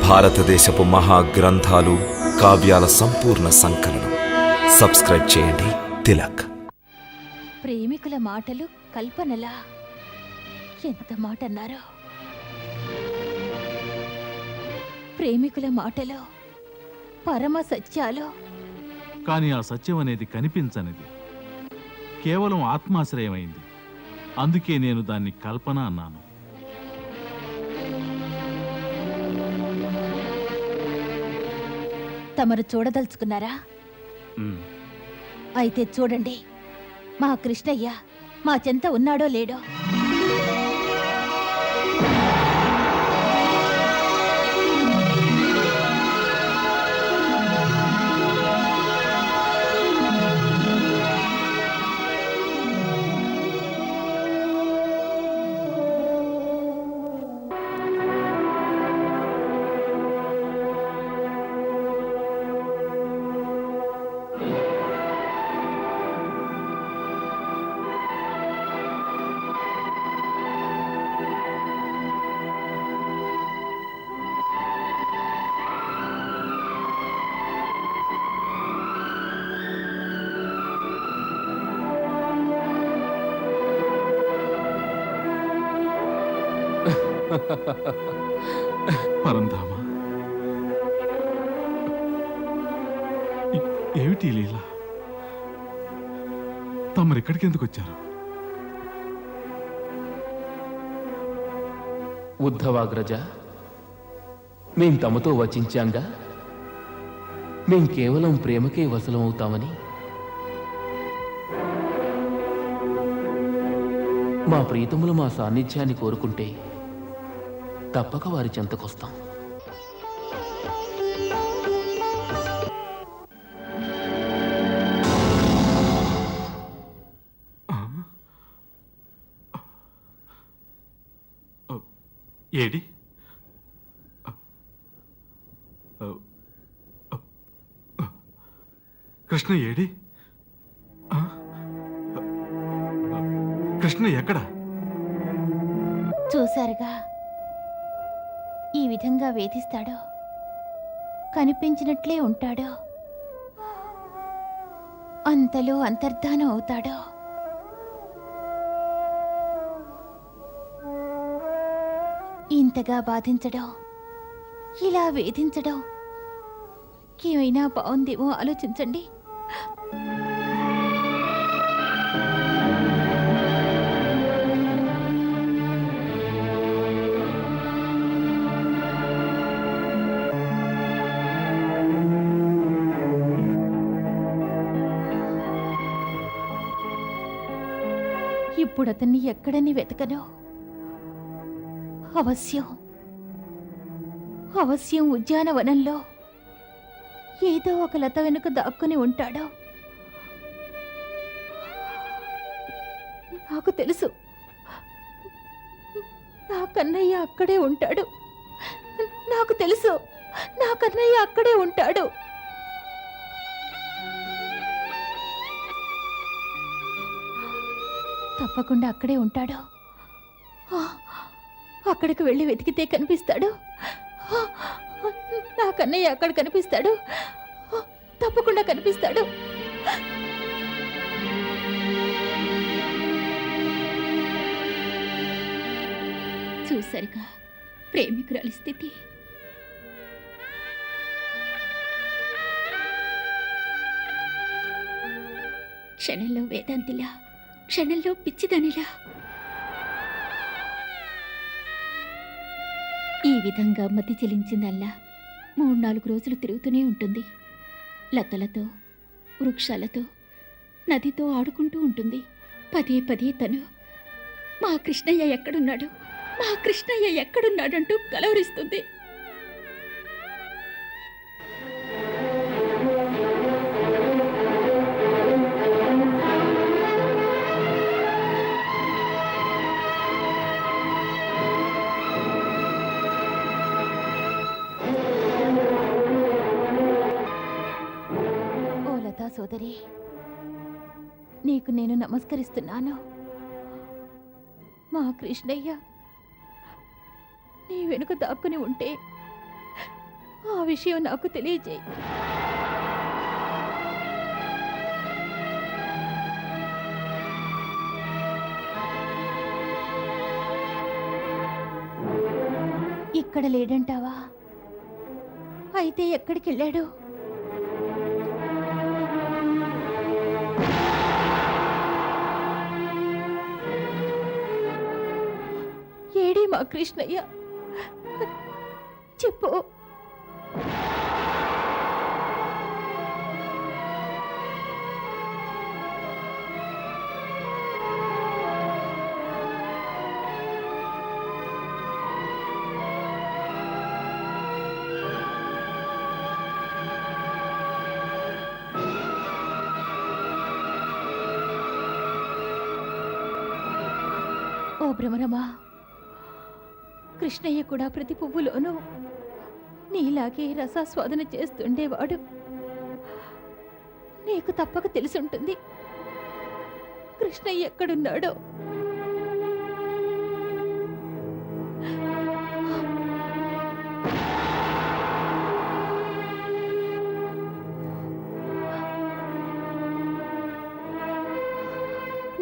భారతదేశపు మహాగ్రంథాలు, కావ్యాల సంపూర్ణ సంకలనం. సబ్స్క్రైబ్ చేయండి తిలక్. ప్రేమికుల మాటలు కల్పనలా. ఎంత మాట అన్నారో. ప్రేమికుల మాటలో పరమ సత్యాలు. కానీ ఆ సత్యం అనేది కనిపించనిది, కేవలం ఆత్మాశ్రయమైంది. అందుకే నేను దాన్ని కల్పన అన్నాను. తమరు చూడదలుచుకున్నారా? అయితే చూడండి, మా కృష్ణయ్య మా చెంత ఉన్నాడో లేడో. పరంధామ, ఏమిటి లీలా? తమరిక్కడికి ఎందుకు వచ్చారు? ఉద్ధవాగ్రజ, మేం తమతో వచించాంగా మేం కేవలం ప్రేమకే వశలం అవుతామని. మా ప్రీతములు మా సాన్నిధ్యాన్ని కోరుకుంటే తప్పక వారి చెంతకొస్తాం. ఏడి? కృష్ణ ఏడి? కృష్ణ ఎక్కడ? చూశారుగా, ఈ విధంగా వేధిస్తాడో, కనిపించినట్లే ఉంటాడో, అంతలో అంతర్ధానం అవుతాడో. ఇంతగా బాధించడం, ఇలా వేధించడం ఏమైనా బాగుందేమో ఆలోచించండి. ఇప్పుడు అతన్ని ఎక్కడని వెతకను. అవశ్యం ఉద్యానవనంలో ఏదో ఒక లత వెనుక దాక్కుని ఉంటాడో. నాకు తెలుసు, నా కన్నయ్య అక్కడే ఉంటాడు. నాకు తెలుసు, నా కన్నయ్య అక్కడే ఉంటాడు. తప్పకుండా అక్కడే ఉంటాడు. అక్కడికి వెళ్ళి వెతికితే కనిపిస్తాడు. నా కన్నయ్య అక్కడ కనిపిస్తాడు. తప్పకుండా కనిపిస్తాడు. చూసరిగా ప్రేమికురాలి స్థితి. క్షణంలో వేదాంతిలా, క్షణంలో పిచ్చిదానిలా. ఈ విధంగా మతి చెలించిందల్లా 3-4 రోజులు తిరుగుతూనే ఉంటుంది. లతలతో, వృక్షాలతో, నదితో ఆడుకుంటూ ఉంటుంది. పదే పదే తను మా కృష్ణయ్య ఎక్కడున్నాడు, మా కృష్ణయ్య ఎక్కడున్నాడంటూ కలవరిస్తుంది. సోదరి, నీకు నేను నమస్కరిస్తున్నాను. మా కృష్ణయ్య నీ వెనుక దాక్కుని ఉంటే ఆ విషయం నాకు తెలియజేయి. ఇక్కడ లేడంటావా? అయితే ఎక్కడికి వెళ్ళాడు? ఏడి మా కృష్ణయ్య, చెప్పు. ఓ భ్రమరమా, కృష్ణయ్య కూడా ప్రతి పువ్వులోనూ నీలాగే రసాస్వాదన చేస్తుండేవాడు. నీకు తప్పక తెలుసుంటుంది కృష్ణయ్య ఎక్కడున్నాడో.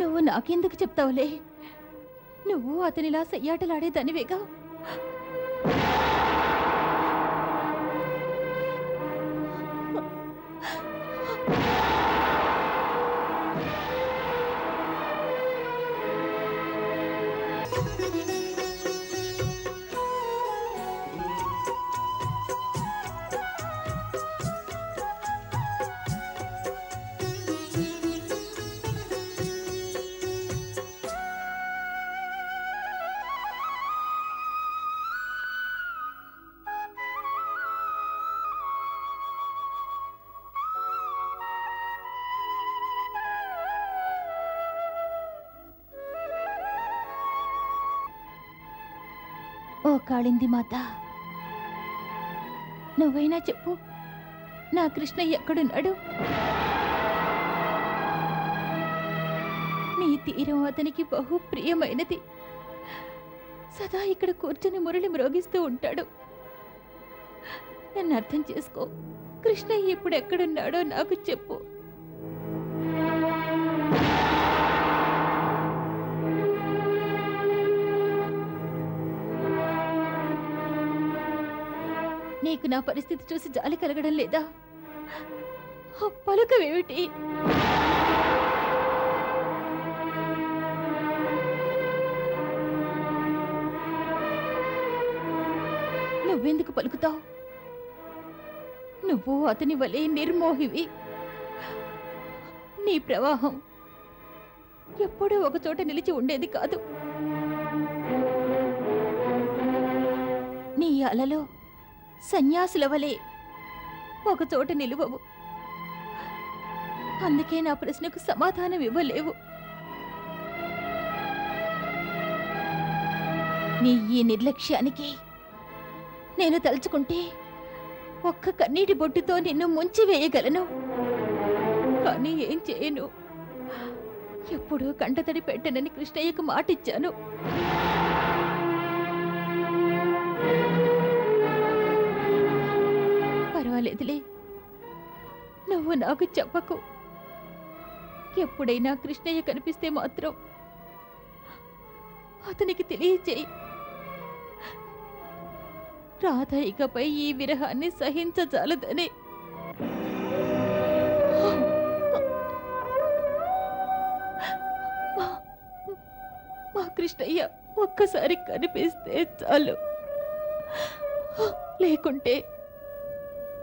నువ్వు నాకెందుకు చెప్తావులే? నువ్వు అతనిలా సయ్యాటలాడేదానివేగా. ఓ కాళింది మాత, నువ్వైనా చెప్పు, నా కృష్ణయ్య ఎక్కడున్నాడు? నీ తీరం అతనికి బహు ప్రియమైనది. సదా ఇక్కడ కూర్చుని మురళి మ్రోగిస్తూ ఉంటాడు. నన్ను అర్థం చేసుకో. కృష్ణయ్య ఇప్పుడు ఎక్కడున్నాడో నాకు చెప్పు. నీకు నా పరిస్థితి చూసి జాలి కలగడం లేదా? పలుకవేమిటి? నువ్వెందుకు పలుకుతావు? నువ్వు అతని వలె నిర్మోహివి. నీ ప్రవాహం ఎప్పుడూ ఒకచోట నిలిచి ఉండేది కాదు. నీ అలలో సన్యాసుల వలె ఒకచోట నిలువవు. అందుకే నా ప్రశ్నకు సమాధానం ఇవ్వలేవు. నీ ఈ నిర్లక్ష్యానికి నేను తలుచుకుంటే ఒక్క కన్నీటి బొట్టుతో నిన్ను ముంచివేయగలను. కానీ ఏం చేయను. ఎప్పుడూ కంటతడి పెట్టనని కృష్ణయ్యకు మాటిచ్చాను. పర్వాలేదులే, నువ్వు నాకు చెప్పకు. ఎప్పుడైనా కృష్ణయ్య కనిపిస్తే మాత్రం అతనికి తెలియచేయి. రాధ ఇకపై ఈ విరహాన్ని సహించజాలదని. మా కృష్ణయ్య ఒక్కసారి కనిపిస్తే చాలు.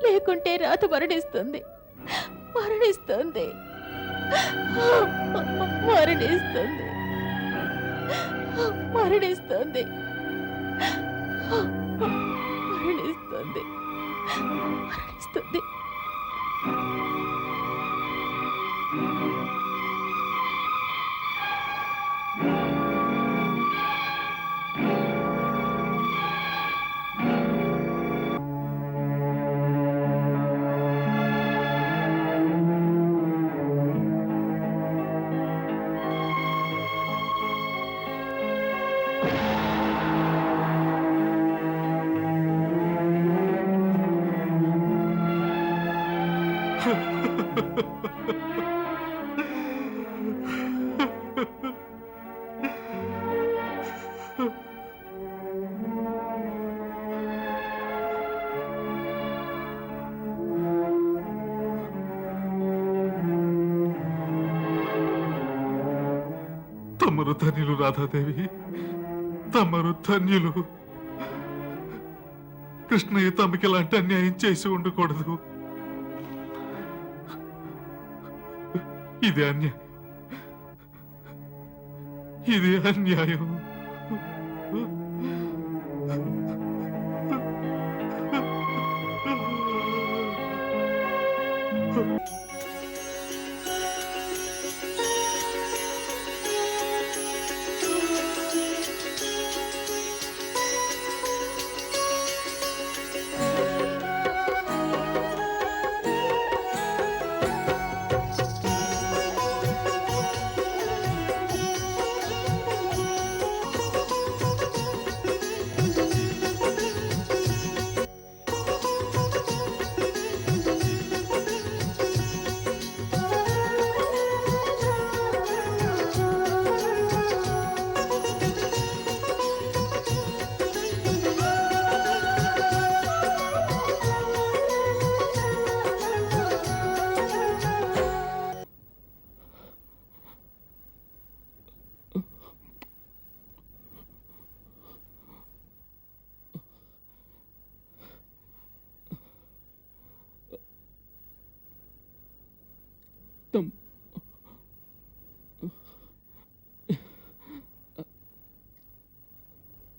లేకుంటే రాత మరణిస్తుంది. మరణిస్తుంది. మరణిస్తుంది. మరణిస్తుంది. మరణిస్తుంది. మరణిస్తుంది. తమరు ధన్యులు రాధాదేవి, తమరు ధన్యులు. కృష్ణయ్య తమకి ఇలాంటి అన్యాయం చేసి ఉండకూడదు. ఇది అన్యాయం, ఇది అన్యాయం.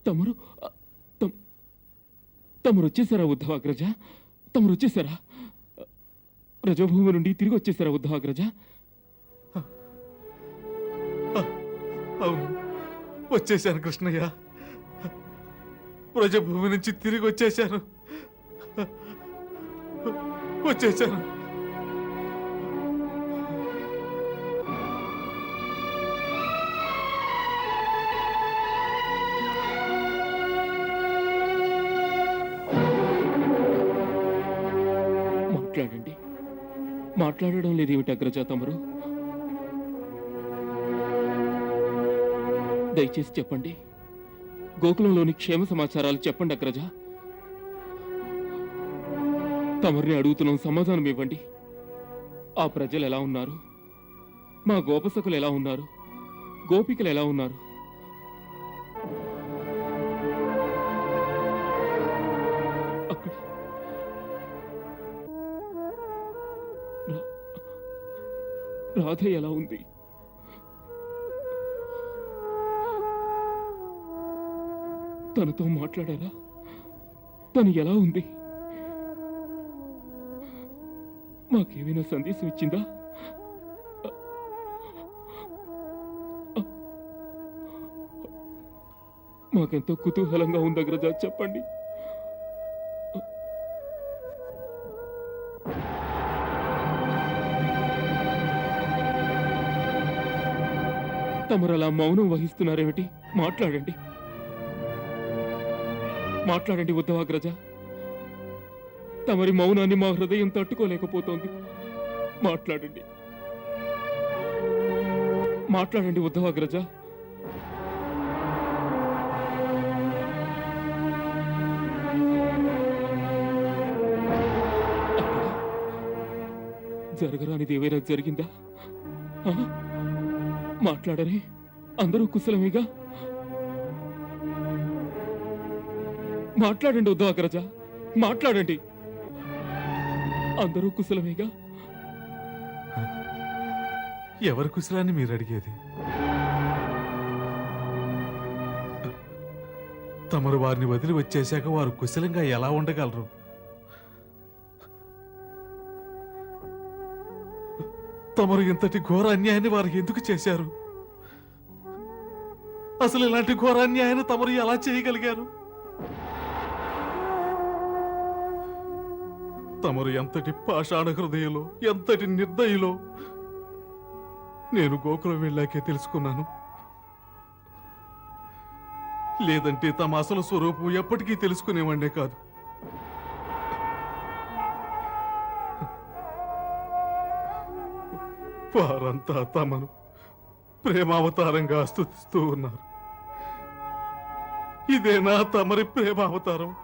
తమరు తమరు వచ్చేసారా ఉద్ధవాగ్రజ? తమరు వచ్చేసారా? రజభూమి నుండి తిరిగి వచ్చేసారా ఉద్ధవాగ్రజ? అవును, వచ్చేశాను కృష్ణయ్య. ప్రజభూమి నుంచి తిరిగి వచ్చేశాను. మాట్లాడండి. మాట్లాడడం లేదేమిటి అగ్రజ తమరు? దయచేసి చెప్పండి. గోకులంలోని క్షేమ సమాచారాలు చెప్పండి అగ్రజ. తమరిని అడుగుతున్నాం, సమాధానం ఇవ్వండి. ఆ ప్రజలు ఎలా ఉన్నారు? మా గోపసకులు ఎలా ఉన్నారు? గోపికలు ఎలా ఉన్నారు? అక్కడ రాధ ఎలా ఉంది? తనతో మాట్లాడారా? తను ఎలా ఉంది? మాకేమైనా సందేశం ఇచ్చిందా? మాకెంతో కుతూహలంగా ఉంది అగ్రజ, చెప్పండి. తమరు అలా మౌనం వహిస్తున్నారేమిటి? మాట్లాడండి, మాట్లాడండి ఉద్ధవాగ్రజ. తమరి మౌనాన్ని మా హృదయం తట్టుకోలేకపోతోంది. మాట్లాడండి, మాట్లాడండి ఉద్ధవాగ్రజ. జరగరానిది ఏమైనా జరిగిందా? మాట్లాడరే? అందరూ కుశలమేగా? మాట్లాడండి ఉద్ధవాగ్రజ, మాట్లాడండి. అందరూ కుశలమేగా? ఎవరి కుశలాన్ని మీరు అడిగేది? తమరు వారిని వదిలి వచ్చేశాక వారు కుశలంగా ఎలా ఉండగలరు? తమరు ఇంతటి ఘోర అన్యాయాన్ని వారికి ఎందుకు చేశారు? అసలు ఇలాంటి ఘోర అన్యాయాన్ని తమరు ఎలా చేయగలిగారు? తమరు ఎంతటి పాషాణ హృదయంలో, ఎంతటి నిర్దయలో నేను గోకులం వెళ్ళాకే తెలుసుకున్నాను. లేదంటే తమ అసలు స్వరూపం ఎప్పటికీ తెలుసుకునేవాడే కాదు. వారంతా తమను ప్రేమావతారంగా స్తుతిస్తూ ఉన్నారు. ఇదేనా తమరి ప్రేమావతారం?